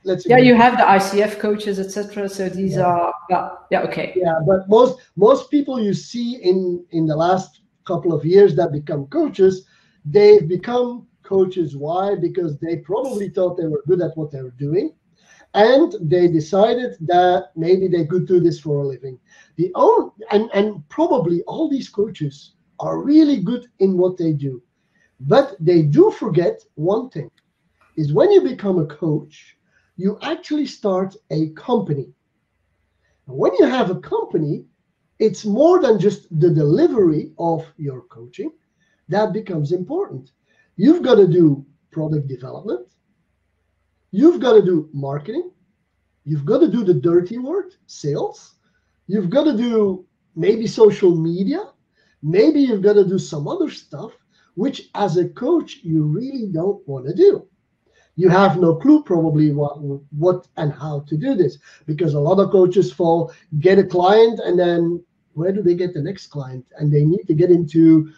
You have the ICF coaches, etc. So these are, okay. Yeah, but most people you see in the last couple of years that become coaches, they've become coaches. Why? Because they probably thought they were good at what they were doing, and they decided that maybe they could do this for a living. And probably all these coaches are really good in what they do, but they do forget one thing, is when you become a coach, you actually start a company. And when you have a company, it's more than just the delivery of your coaching. That becomes important. You've got to do product development. You've got to do marketing. You've got to do the dirty work, sales. You've got to do maybe social media, maybe you've got to do some other stuff, which as a coach, you really don't want to do. You have no clue probably what and how to do this, because a lot of coaches get a client, and then where do they get the next client? And they need to get into,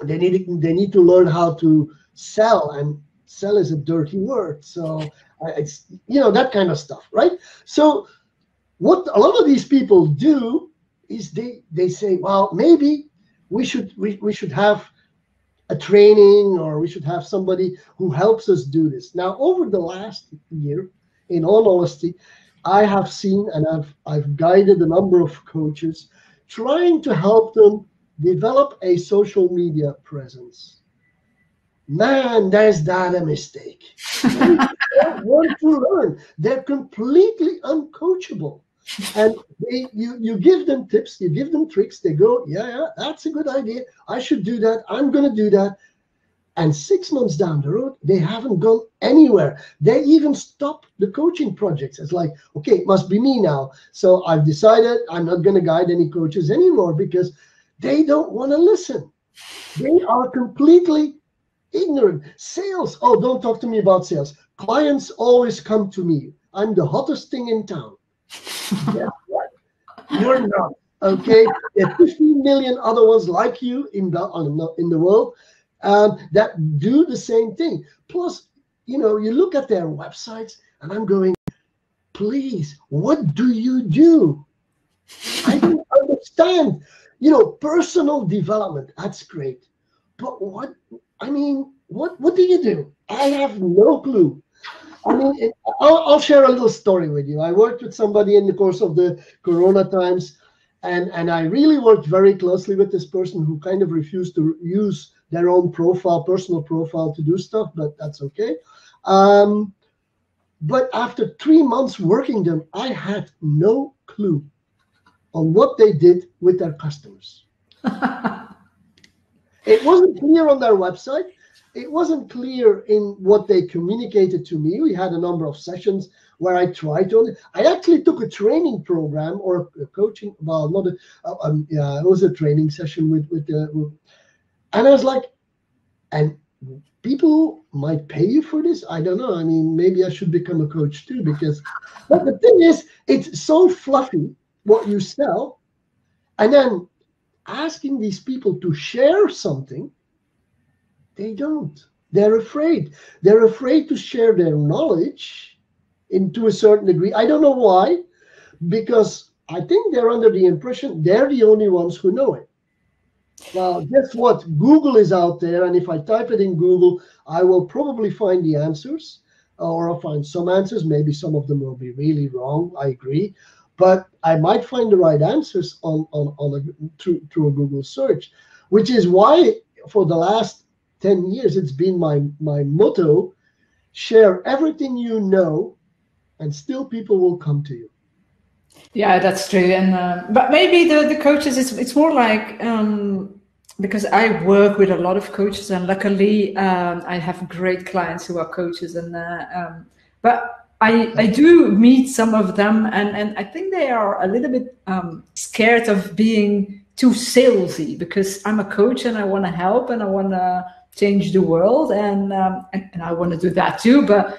they need to learn how to sell, and sell is a dirty word. So it's, that kind of stuff, right? So what a lot of these people do is they say, well, maybe we should have a training, or we should have somebody who helps us do this. Now, over the last year, in all honesty, I have seen, and I've guided a number of coaches trying to help them develop a social media presence. Man, there's that a mistake. They don't want to learn. They're completely uncoachable. And you give them tips, you give them tricks. They go, yeah, that's a good idea. I should do that. I'm going to do that. And 6 months down the road, they haven't gone anywhere. They even stop the coaching projects. It's like, okay, it must be me now. So I've decided I'm not going to guide any coaches anymore, because they don't want to listen. They are completely ignorant. Sales. Oh, don't talk to me about sales. Clients always come to me. I'm the hottest thing in town. Guess what? You're not. Okay? There are 15 million other ones like you in the world that do the same thing. Plus, you look at their websites, and I'm going, please, what do you do? I don't understand. Personal development, that's great. But what do you do? I have no clue. I'll share a little story with you. I worked with somebody in the course of the Corona times, and I really worked very closely with this person who kind of refused to use their own personal profile to do stuff, but that's okay. But after 3 months working them, I had no clue on what they did with their customers. It wasn't clear on their website. It wasn't clear in what they communicated to me. We had a number of sessions where I tried to. I actually took a training program or a coaching. Well, not a. It was a training session with and I was like, and people might pay you for this. I don't know. Maybe I should become a coach too, because. But the thing is, it's so fluffy what you sell, and then asking these people to share something. They don't. They're afraid. They're afraid to share their knowledge to a certain degree. I don't know why, because I think they're under the impression they're the only ones who know it. Well, guess what? Google is out there, and if I type it in Google, I will probably find the answers, or I'll find some answers. Maybe some of them will be really wrong. I agree. But I might find the right answers through a Google search, which is why for the last 10 years, it's been my motto: share everything you know, and still people will come to you. Yeah, that's true. And but maybe the coaches, it's more like, because I work with a lot of coaches, and luckily I have great clients who are coaches, and but I do meet some of them, and I think they are a little bit scared of being too salesy, because I'm a coach and I want to help and I want to change the world, and I want to do that too. But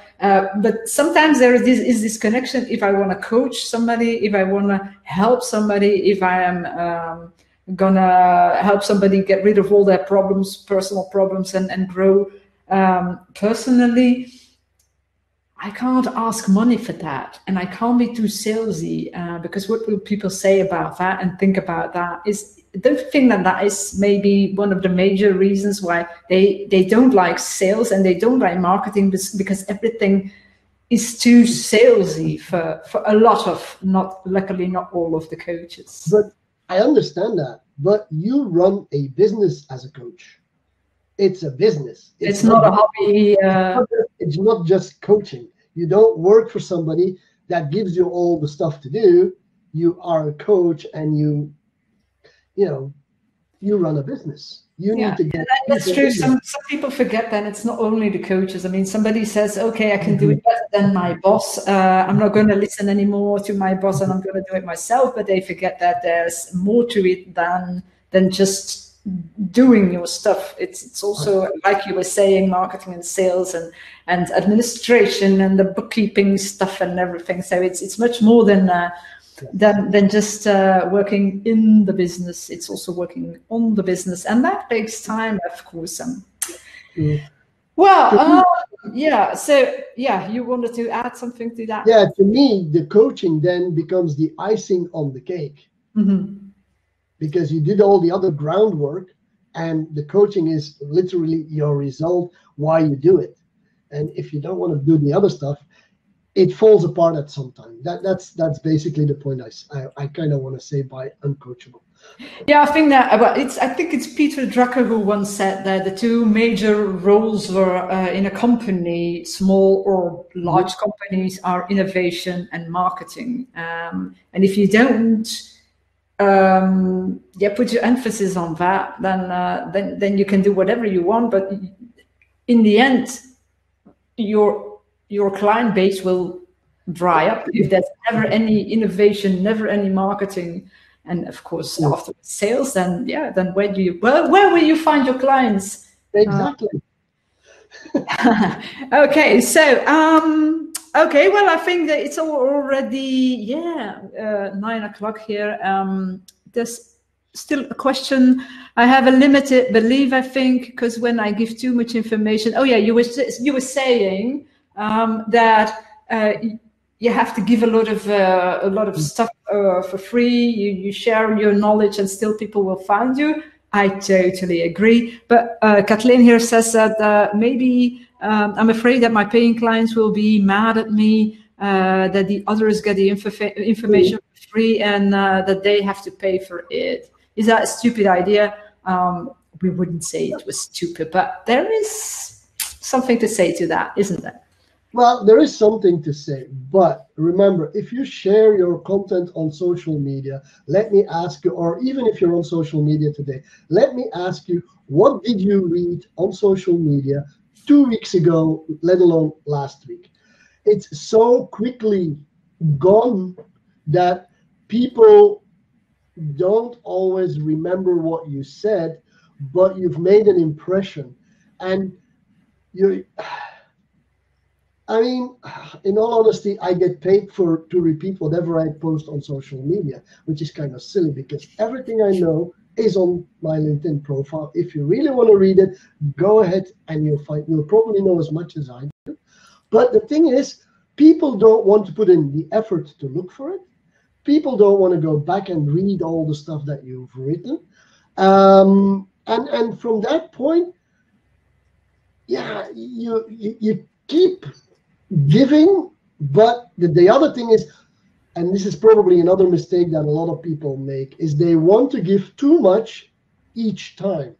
sometimes there is this connection. If I want to coach somebody, if I want to help somebody, if I am gonna help somebody get rid of all their problems, personal problems, and grow personally, I can't ask money for that, and I can't be too salesy, because what will people say about that and think about that? I don't think that is maybe one of the major reasons why they don't like sales and they don't like marketing, because everything is too salesy for a lot of, luckily not all of the coaches. But I understand that. But you run a business as a coach. It's a business. It's not a hobby. It's not just coaching. You don't work for somebody that gives you all the stuff to do. You are a coach, and you run a business. You need to get that's true. Some people forget that it's not only the coaches. I mean, somebody says, okay, I can do it better than my boss. I'm not going to listen anymore to my boss and I'm going to do it myself. But they forget that there's more to it than just doing your stuff. It's also, like you were saying, marketing and sales and administration and the bookkeeping stuff and everything. So it's much more than just working in the business. It's also working on the business, and that takes time, of course. Well, So you wanted to add something to that? Yeah, to me, the coaching then becomes the icing on the cake, because you did all the other groundwork, and the coaching is literally your result, why you do it. And if you don't want to do the other stuff, it falls apart at some time. That's basically the point I kind of want to say by uncoachable. Yeah, I think that I think it's Peter Drucker who once said that the two major roles were in a company, small or large companies, are innovation and marketing. And if you don't put your emphasis on that, then you can do whatever you want, but in the end, your client base will dry up if there's never any innovation, never any marketing, and of course after sales. Then where will you find your clients? Exactly. Okay, so well, I think that it's already 9 o'clock here. There's still a question. I have a limited belief, I think, because when I give too much information, you were saying that you have to give a lot of stuff for free. You share your knowledge, and still people will find you. I totally agree. But Kathleen here says that maybe I'm afraid that my paying clients will be mad at me, that the others get the information for free, and that they have to pay for it. Is that a stupid idea? We wouldn't say it was stupid, but there is something to say to that, isn't there? Well, there is something to say, but remember, if you share your content on social media, let me ask you, or even if you're on social media today, let me ask you, what did you read on social media 2 weeks ago, let alone last week? It's so quickly gone that people don't always remember what you said, but you've made an impression. And I mean, in all honesty, I get paid to repeat whatever I post on social media, which is kind of silly because everything I know is on my LinkedIn profile. If you really want to read it, go ahead and you'll probably know as much as I do. But the thing is, people don't want to put in the effort to look for it. People don't want to go back and read all the stuff that you've written. And from that point, you keep giving, but the other thing is, and this is probably another mistake that a lot of people make, is they want to give too much each time.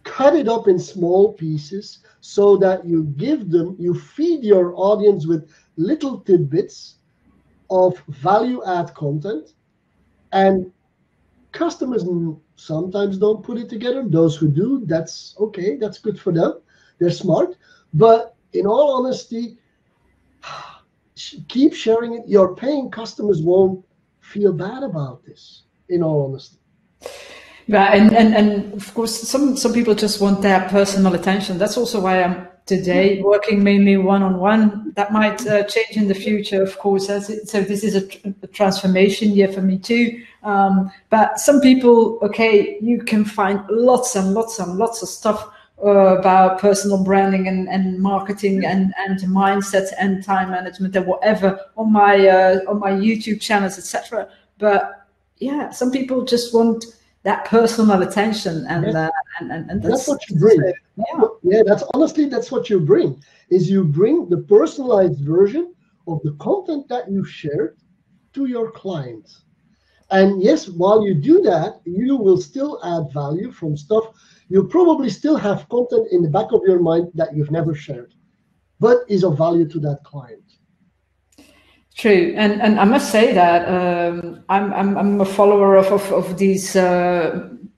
Cut it up in small pieces so that you feed your audience with little tidbits of value add content, and customers sometimes don't put it together. Those who do, that's okay, that's good for them, they're smart. But in all honesty, keep sharing it. Your paying customers won't feel bad about this, in all honesty. Yeah, and of course, some people just want their personal attention. That's also why I'm today working mainly one-on-one. That might change in the future, of course. So this is a transformation year for me too. But some people, you can find lots and lots and lots of stuff about personal branding and marketing and mindset and time management and whatever on my YouTube channels, etc. But yeah, some people just want that personal attention, and that's what you bring. That's what you bring. Is you bring the personalized version of the content that you shared to your clients. And yes, while you do that, you will still add value from stuff. You probably still have content in the back of your mind that you've never shared, but is of value to that client. True, and I must say that I'm a follower of these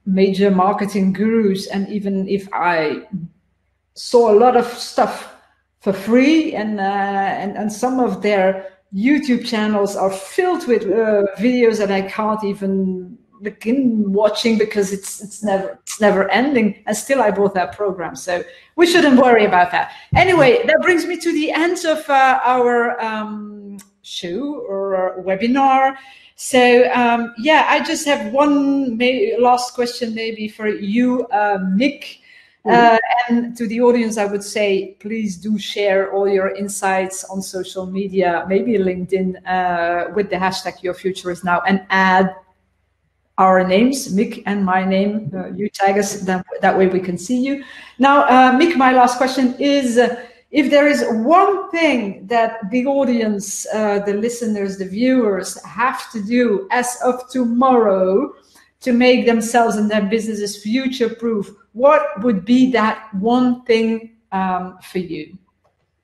major marketing gurus, and even if I saw a lot of stuff for free, and some of their YouTube channels are filled with videos that I can't even begin watching because it's never ending, and still I bought that program. So we shouldn't worry about that. Anyway, that brings me to the end of our show or webinar. So yeah, I just have one last question maybe for you, Mick. And to the audience, I would say, please do share all your insights on social media, maybe LinkedIn, with the hashtag Your Future Is Now, and add our names, Mick and my name. You tag us, that way we can see you. Now, Mick, my last question is, if there is one thing that the audience, the listeners, the viewers have to do as of tomorrow to make themselves and their businesses future-proof, what would be that one thing for you?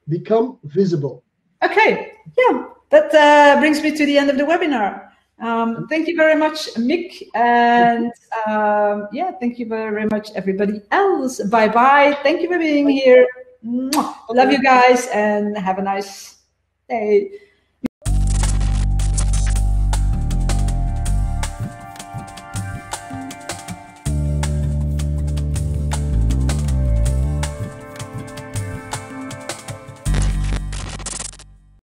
Become visible. Okay, yeah, that brings me to the end of the webinar. Thank you very much, Mick, and yeah, thank you very much, everybody else. Bye-bye. Thank you for being here. Love you guys, and have a nice day.